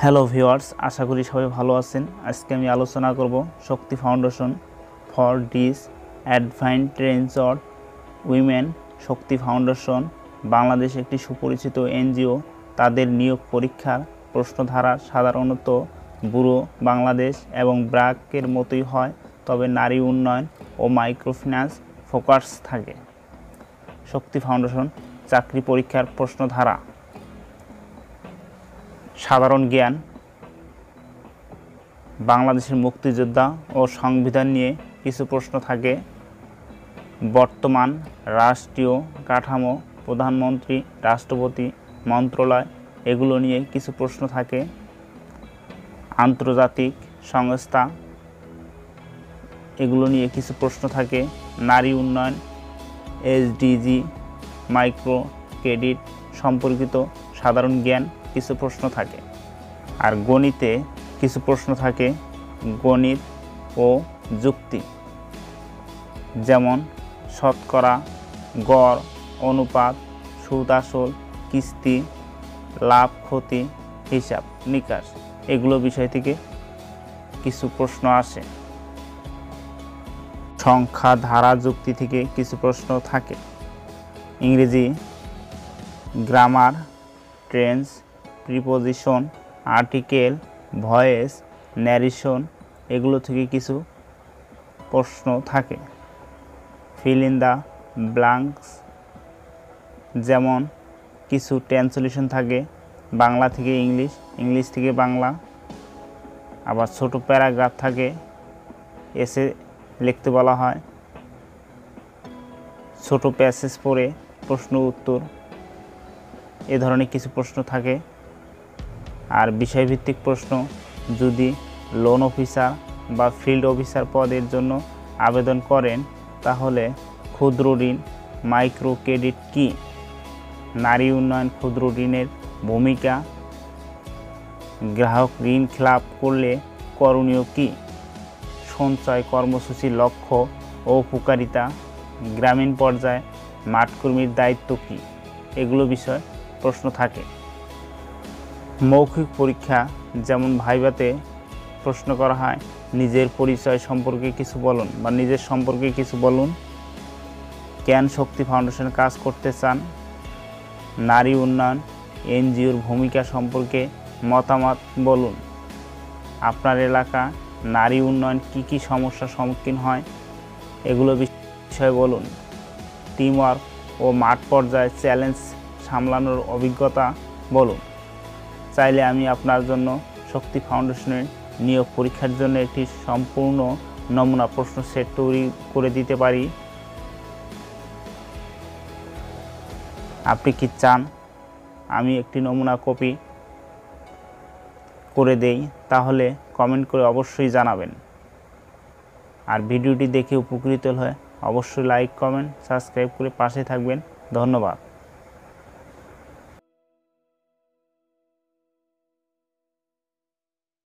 Hello viewers, আশা করি সবাই ভালো আছেন। আজকে আমি আলোচনা করব Shakti foundation for disadvantaged women. Shakti foundation Bangladesh একটি সুপরিচিত এনজিও। তাদের নিয়োগ পরীক্ষার প্রশ্নধারা সাধারণত ব্যুরো বাংলাদেশ এবং ব্র্যাকের মতোই হয়, তবে নারী উন্নয়ন ও মাইক্রোফিন্যান্স ফোকাস থাকে। শক্তি ফাউন্ডেশন চাকরি পরীক্ষার প্রশ্নধারা: সাধারণ জ্ঞান, বাংলাদেশের মুক্তিযোদ্ধা ও সংবিধান নিয়ে কিছু প্রশ্ন থাকে। বর্তমান রাষ্ট্রীয় কাঠামো, প্রধানমন্ত্রী, রাষ্ট্রপতি, মন্ত্রণালয় এগুলো নিয়ে কিছু প্রশ্ন থাকে। আন্তর্জাতিক সংস্থা এগুলো নিয়ে কিছু প্রশ্ন থাকে। নারী উন্নয়ন, এসডিজি, মাইক্রো ক্রেডিট সম্পর্কিত সাধারণ জ্ঞান কিছু প্রশ্ন থাকে। আর গণিতে কিছু প্রশ্ন থাকে, গণিত ও যুক্তি, যেমন শতকরা, গড়, অনুপাত, সুদ আসল, কিস্তি, লাভ ক্ষতি, হিসাব নিকাশ এগুলো বিষয় থেকে কিছু প্রশ্ন আসে। সংখ্যা, ধারা, যুক্তি থেকে কিছু প্রশ্ন থাকে। ইংরেজি grammar, tense, preposition, article, voice, narration এগুলো থেকে কিছু প্রশ্ন থাকে। ফিল ইন দ্য ব্ল্যাঙ্কস, যেমন কিছু ট্রান্সলেশন থাকে, বাংলা থেকে ইংলিশ, ইংলিশ থেকে বাংলা। আবার ছোট প্যারাগ্রাফ থাকে, এসে লিখতে বলা হয়। ছোট প্যাসেজ পড়ে প্রশ্ন উত্তর এ ধরনের কিছু প্রশ্ন থাকে। আর বিষয়ভিত্তিক প্রশ্ন, যদি লোন অফিসার বা ফিল্ড অফিসার পদের জন্য আবেদন করেন তাহলে ক্ষুদ্র ঋণ, মাইক্রো ক্রেডিট কী, নারী উন্নয়ন ক্ষুদ্র ঋণের ভূমিকা, গ্রাহক ঋণ খেলাপ করলে করণীয় কী, সঞ্চয় কর্মসূচির লক্ষ্য ও উপকারিতা, গ্রামীণ পর্যায়ে মাঠকর্মীর দায়িত্ব কী এগুলো বিষয় প্রশ্ন থাকে। মৌখিক পরীক্ষা, যেমন ভাইভাতে প্রশ্ন করা হয়, নিজের পরিচয় সম্পর্কে কিছু বলুন বা নিজের সম্পর্কে কিছু বলুন। কেন শক্তি ফাউন্ডেশন কাজ করতে চান, নারী উন্নয়ন এনজিওর ভূমিকা সম্পর্কে মতামত বলুন। আপনার এলাকা নারী উন্নয়ন কী কী সমস্যার সম্মুখীন হয় এগুলো বিষয়ে বলুন। টিমওয়ার্ক ও মাঠ পর্যায়ে চ্যালেঞ্জ সামলানোর অভিজ্ঞতা বলুন। চাইলে আমি আপনার জন্য শক্তি ফাউন্ডেশনের নিয়োগ পরীক্ষার জন্য একটি সম্পূর্ণ নমুনা প্রশ্ন সেট তৈরি করে দিতে পারি। আপনি কি চান আমি একটি নমুনা কপি করে দেই? তাহলে কমেন্ট করে অবশ্যই জানাবেন। আর ভিডিওটি দেখে উপকৃত হলে অবশ্যই লাইক, কমেন্ট, সাবস্ক্রাইব করে পাশে থাকবেন। ধন্যবাদ।